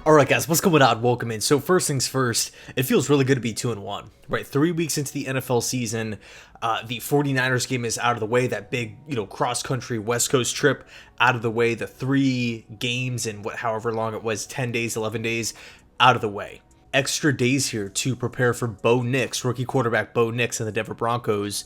All right, guys, what's going on? Welcome in. So first things first, it feels really good to be 2-1, right? 3 weeks into the NFL season, the 49ers game is out of the way. That big, cross-country West Coast trip out of the way. The 3 games in however long it was, 10 days, 11 days, out of the way. Extra days here to prepare for Bo Nix, rookie quarterback Bo Nix and the Denver Broncos,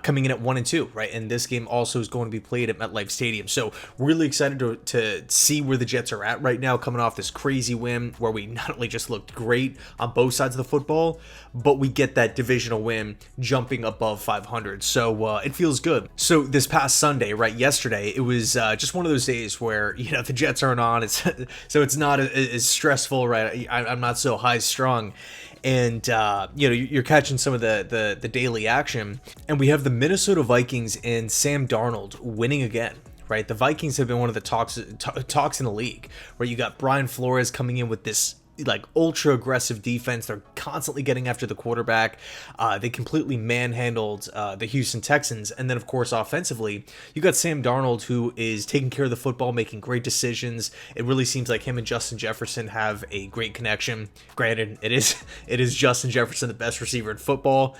coming in at 1-2, right? And this game also is going to be played at MetLife Stadium. So really excited to see where the Jets are at right now, coming off this crazy win where we not only just looked great on both sides of the football, but we get that divisional win jumping above 500. So it feels good. So this past Sunday, right, yesterday, it was just one of those days where, the Jets aren't on. So it's not as stressful, right? I'm not so high strong, and you're catching some of the daily action, and we have the Minnesota Vikings and Sam Darnold winning again, right? The Vikings have been one of the talks in the league, where you got Brian Flores coming in with this ultra aggressive defense. They're constantly getting after the quarterback. They completely manhandled the Houston Texans. And then, of course, offensively, you got Sam Darnold, who is taking care of the football, making great decisions. It really seems like him and Justin Jefferson have a great connection. Granted, it is Justin Jefferson, the best receiver in football.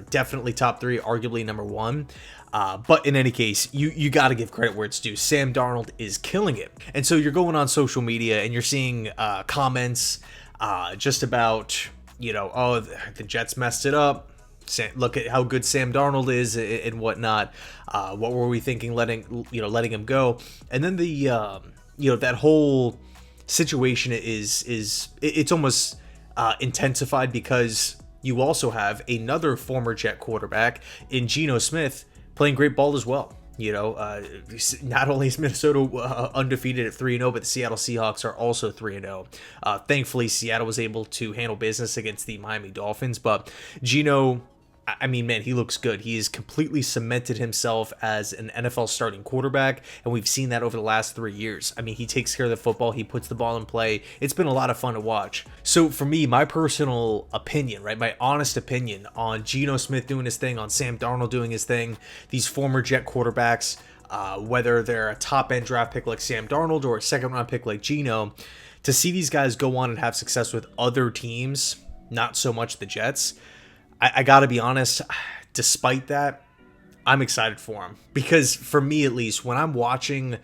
Definitely top 3, arguably number 1. But in any case, you got to give credit where it's due. Sam Darnold is killing it. And so you're going on social media and you're seeing comments just about, oh, the Jets messed it up. Look at how good Sam Darnold is and whatnot. What were we thinking letting him go? And then that whole situation it's almost intensified because you also have another former Jet quarterback in Geno Smith playing great ball as well. Not only is Minnesota undefeated at 3-0, but the Seattle Seahawks are also 3-0. Thankfully, Seattle was able to handle business against the Miami Dolphins, but Geno, I mean, man, he looks good. He has completely cemented himself as an NFL starting quarterback, and we've seen that over the last 3 years. I mean, he takes care of the football. He puts the ball in play. It's been a lot of fun to watch. So for me, my personal opinion, right, my honest opinion on Geno Smith doing his thing, on Sam Darnold doing his thing, these former Jet quarterbacks, whether they're a top-end draft pick like Sam Darnold or a second-round pick like Geno, to see these guys go on and have success with other teams, not so much the Jets, I gotta be honest, despite that, I'm excited for him. Because for me, at least, when I'm watching,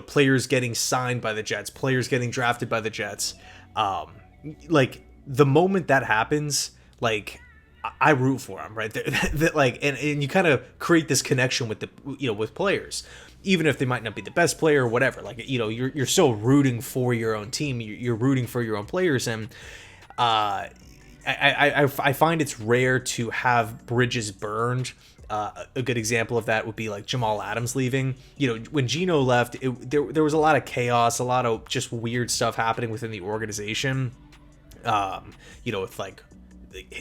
players getting signed by the Jets, players getting drafted by the Jets, the moment that happens, I root for him, right? And you kind of create this connection with with players, even if they might not be the best player or whatever. You're still rooting for your own team. You're rooting for your own players, and I find it's rare to have bridges burned. A good example of that would be like Jamal Adams leaving. When Geno left, there was a lot of chaos, a lot of just weird stuff happening within the organization. With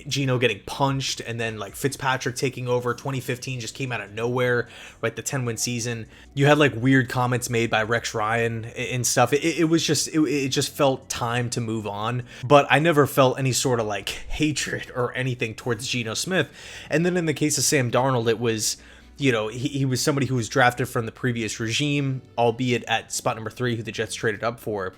Geno getting punched and then Fitzpatrick taking over. 2015 just came out of nowhere, right? The 10-win season. You had weird comments made by Rex Ryan and stuff. It just felt time to move on. But I never felt any sort of hatred or anything towards Geno Smith. And then in the case of Sam Darnold, it was, he was somebody who was drafted from the previous regime, albeit at spot number 3, who the Jets traded up for.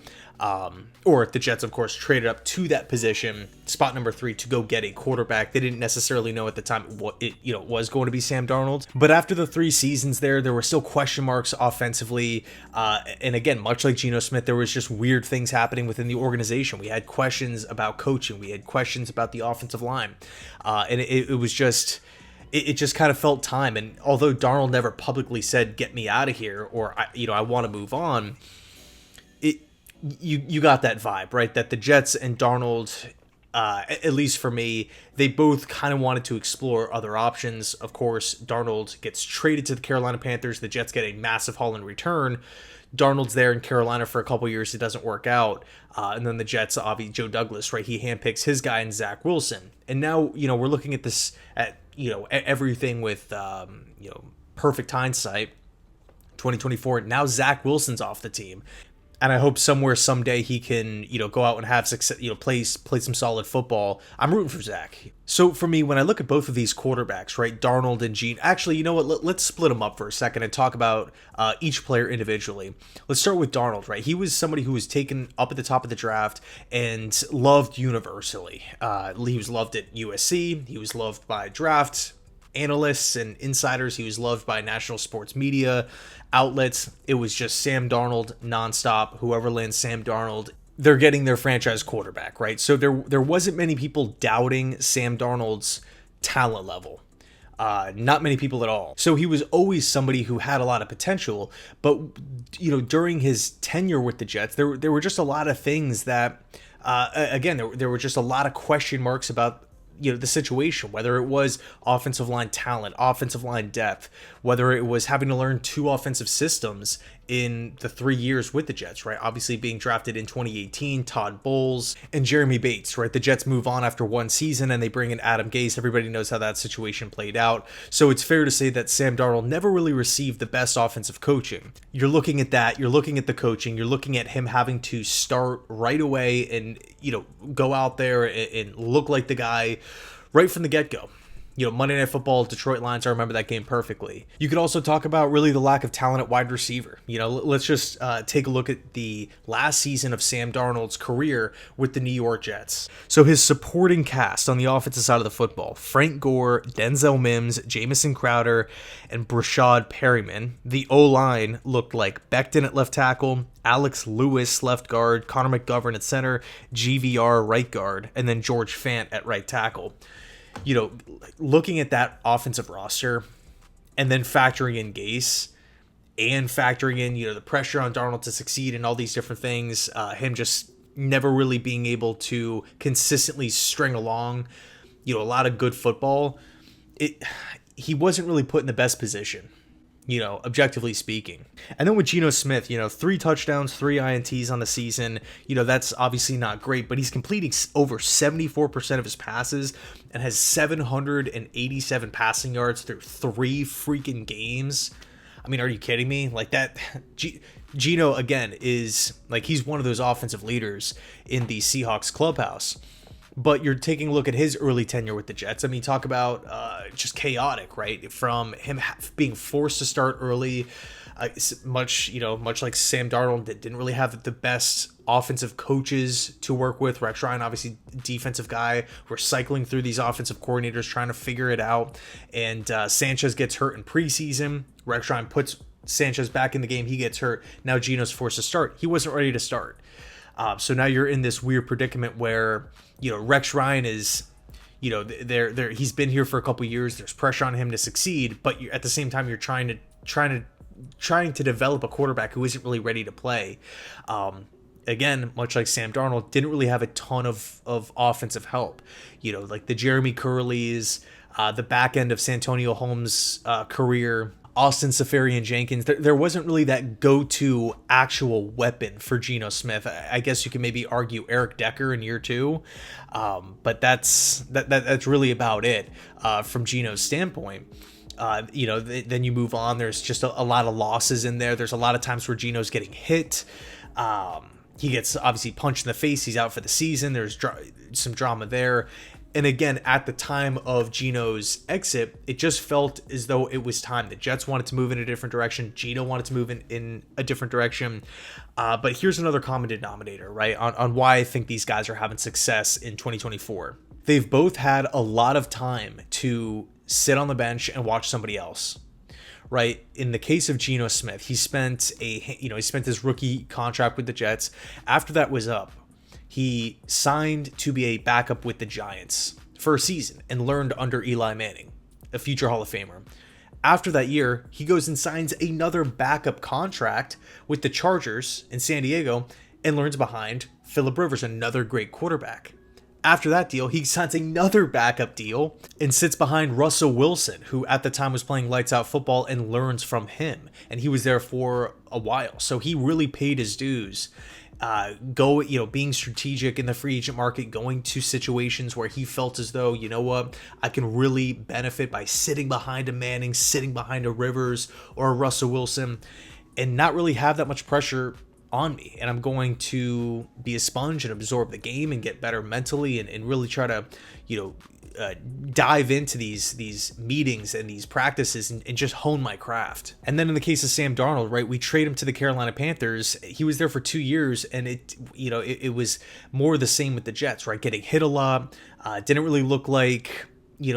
Or the Jets, of course, traded up to that position, spot number 3, to go get a quarterback. They didn't necessarily know at the time what it was going to be Sam Darnold. But after the 3 seasons there were still question marks offensively. And again, much like Geno Smith, there was just weird things happening within the organization. We had questions about coaching. We had questions about the offensive line. And it was just... It just kind of felt time. And although Darnold never publicly said, "Get me out of here," or I want to move on, you got that vibe, right? That the Jets and Darnold, at least for me, they both kind of wanted to explore other options. Of course, Darnold gets traded to the Carolina Panthers. The Jets get a massive haul in return. Darnold's there in Carolina for a couple years. It doesn't work out. And then the Jets, obviously, Joe Douglas, right? He handpicks his guy in Zach Wilson. And now, we're looking at this at, everything with, perfect hindsight, 2024. Now Zach Wilson's off the team. and I hope somewhere someday he can, go out and have success, play some solid football. I'm rooting for Zach. So for me, when I look at both of these quarterbacks, right, Darnold and Geno, actually, you know what? Let's split them up for a second and talk about each player individually. Let's start with Darnold, right? He was somebody who was taken up at the top of the draft and loved universally. He was loved at USC. He was loved by draft analysts and insiders. He was loved by national sports media outlets. It was just Sam Darnold nonstop. Whoever lands Sam Darnold, they're getting their franchise quarterback, right? So there wasn't many people doubting Sam Darnold's talent level. Not many people at all. So he was always somebody who had a lot of potential. But, during his tenure with the Jets, there were just a lot of things that, there were just a lot of question marks about the situation, whether it was offensive line talent, offensive line depth, whether it was having to learn 2 offensive systems in the 3 years with the Jets, right? Obviously being drafted in 2018, Todd Bowles and Jeremy Bates, right? The Jets move on after 1 season and they bring in Adam Gase. Everybody knows how that situation played out. So it's fair to say that Sam Darnold never really received the best offensive coaching. You're looking at that, you're looking at the coaching, you're looking at him having to start right away and, go out there and look like the guy right from the get-go. Monday Night Football, Detroit Lions, I remember that game perfectly. You could also talk about really the lack of talent at wide receiver. Let's just take a look at the last season of Sam Darnold's career with the New York Jets. So his supporting cast on the offensive side of the football: Frank Gore, Denzel Mims, Jamison Crowder, and Brashad Perryman. The O-line looked like Becton at left tackle, Alex Lewis left guard, Connor McGovern at center, GVR right guard, and then George Fant at right tackle. Looking at that offensive roster and then factoring in Gase and factoring in, the pressure on Darnold to succeed and all these different things, him just never really being able to consistently string along, a lot of good football, he wasn't really put in the best position, objectively speaking. And then with Geno Smith, 3 touchdowns, 3 INTs on the season, that's obviously not great, but he's completing over 74% of his passes and has 787 passing yards through 3 freaking games. I mean, are you kidding me? Like that, Geno, again, is like, he's one of those offensive leaders in the Seahawks clubhouse. But you're taking a look at his early tenure with the Jets. I mean, talk about just chaotic, right? From him being forced to start early, much like Sam Darnold, that didn't really have the best offensive coaches to work with. Rex Ryan, obviously defensive guy. We're cycling through these offensive coordinators trying to figure it out. And Sanchez gets hurt in preseason. Rex Ryan puts Sanchez back in the game. He gets hurt. Now Geno's forced to start. He wasn't ready to start. So now you're in this weird predicament where, Rex Ryan is, he's been here for a couple years. There's pressure on him to succeed, but at the same time, you're trying to develop a quarterback who isn't really ready to play. Again, much like Sam Darnold, didn't really have a ton of offensive help. Like the Jeremy Curleys, the back end of Santonio Holmes' career, Austin Seferian-Jenkins, there wasn't really that go-to actual weapon for Geno Smith. I guess you can maybe argue Eric Decker in year 2, but that's really about it from Geno's standpoint. Then you move on. There's just a lot of losses in there. There's a lot of times where Geno's getting hit. He gets obviously punched in the face. He's out for the season. There's some drama there. And again, at the time of Geno's exit, it just felt as though it was time. The Jets wanted to move in a different direction. Geno wanted to move in a different direction. But here's another common denominator, right, on why I think these guys are having success in 2024. They've both had a lot of time to sit on the bench and watch somebody else. Right. In the case of Geno Smith, he spent his rookie contract with the Jets. After that was up, he signed to be a backup with the Giants for a season and learned under Eli Manning, a future Hall of Famer. After that year, he goes and signs another backup contract with the Chargers in San Diego and learns behind Phillip Rivers, another great quarterback. After that deal, he signs another backup deal and sits behind Russell Wilson, who at the time was playing lights out football, and learns from him. And he was there for a while. So he really paid his dues. Being strategic in the free agent market, going to situations where he felt as though, I can really benefit by sitting behind a Manning, sitting behind a Rivers or a Russell Wilson, and not really have that much pressure on me, and I'm going to be a sponge and absorb the game and get better mentally, and really try to, dive into these meetings and these practices and just hone my craft. And then in the case of Sam Darnold, right, we trade him to the Carolina Panthers. He was there for 2 years, and it was more the same with the Jets, right? Getting hit a lot, didn't really look like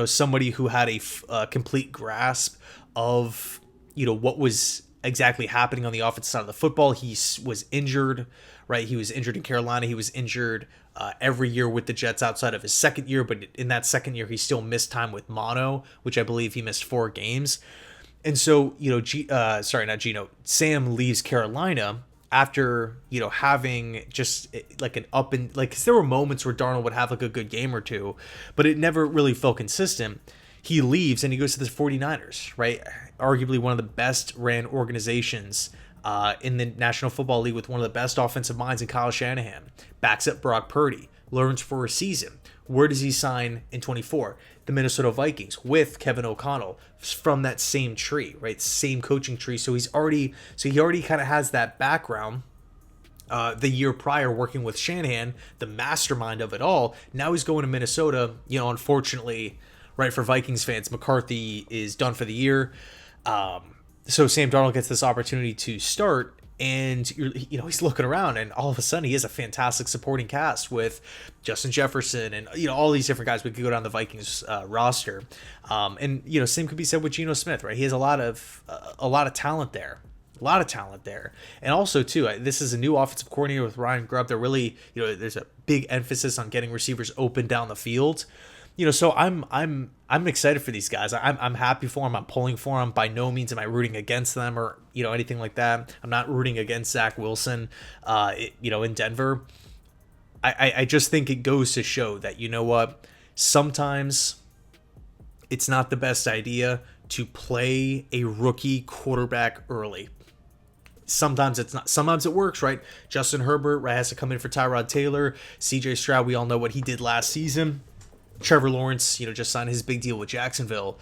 somebody who had a complete grasp of what was exactly happening on the offensive side of the football. He was injured, right? He was injured in Carolina. He was injured every year with the Jets outside of his second year, but in that second year, he still missed time with mono, which I believe he missed 4 games. And so, Sam leaves Carolina after, having just like an up and like, 'cause there were moments where Darnold would have like a good game or two, but it never really felt consistent. He leaves and he goes to the 49ers, right? Arguably one of the best ran organizations in the National Football League, with one of the best offensive minds in Kyle Shanahan. Backs up Brock Purdy, learns for a season. Where does he sign in 24? The Minnesota Vikings with Kevin O'Connell, from that same tree, right? Same coaching tree. So he already kind of has that background. The year prior, working with Shanahan, the mastermind of it all. Now he's going to Minnesota. Unfortunately, right, for Vikings fans, McCarthy is done for the year. So Sam Darnold gets this opportunity to start, and he's looking around, and all of a sudden he has a fantastic supporting cast with Justin Jefferson and all these different guys. We could go down the Vikings roster, and same could be said with Geno Smith, right? He has a lot of talent there. And also too, this is a new offensive coordinator with Ryan Grubb. They're really, there's a big emphasis on getting receivers open down the field. So I'm excited for these guys. I'm happy for them. I'm pulling for them. By no means am I rooting against them or anything like that. I'm not rooting against Zach Wilson, in Denver. I just think it goes to show that what, sometimes it's not the best idea to play a rookie quarterback early. Sometimes it's not. Sometimes it works, right? Justin Herbert, right, has to come in for Tyrod Taylor. CJ Stroud, we all know what he did last season. Trevor Lawrence, just signed his big deal with Jacksonville.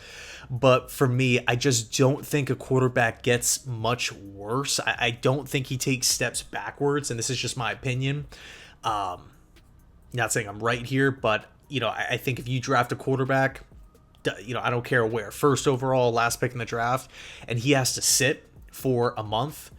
But for me, I just don't think a quarterback gets much worse. I don't think he takes steps backwards, and this is just my opinion. Not saying I'm right here, but, I think if you draft a quarterback, I don't care where, first overall, last pick in the draft, and he has to sit for a month,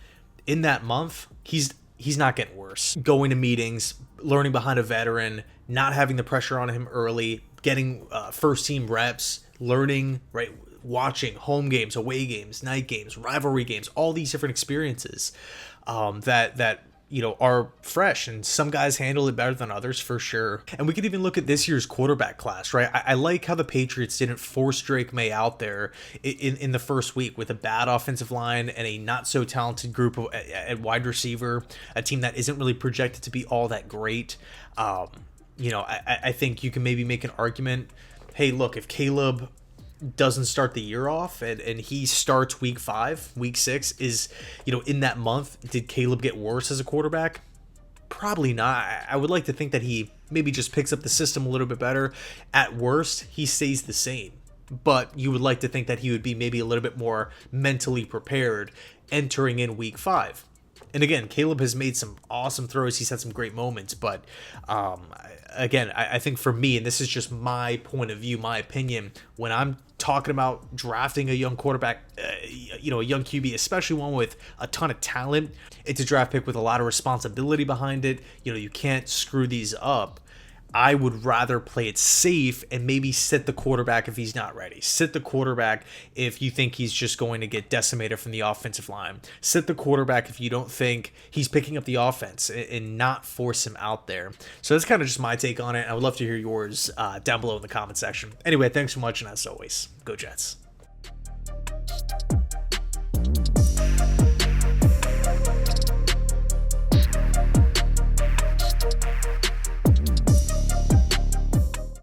in that month, he's not getting worse. Going to meetings, learning behind a veteran, not having the pressure on him early, getting first team reps, learning, right, watching home games, away games, night games, rivalry games, all these different experiences that are fresh, and some guys handle it better than others for sure. And we could even look at this year's quarterback class, right? I like how the Patriots didn't force Drake May out there in the first week with a bad offensive line and a not so talented group at wide receiver, a team that isn't really projected to be all that great. I think you can maybe make an argument, hey, look, if Caleb doesn't start the year off and he starts week 5, week 6, is, in that month, did Caleb get worse as a quarterback? Probably not. I would like to think that he maybe just picks up the system a little bit better. At worst, he stays the same. But you would like to think that he would be maybe a little bit more mentally prepared entering in week 5. And again, Caleb has made some awesome throws. He's had some great moments. But again, I think for me, and this is just my point of view, my opinion, when I'm talking about drafting a young quarterback, a young QB, especially one with a ton of talent, it's a draft pick with a lot of responsibility behind it. You can't screw these up. I would rather play it safe and maybe sit the quarterback if he's not ready. Sit the quarterback if you think he's just going to get decimated from the offensive line. Sit the quarterback if you don't think he's picking up the offense, and not force him out there. So that's kind of just my take on it. I would love to hear yours down below in the comment section. Anyway, thanks so much, and as always, go Jets.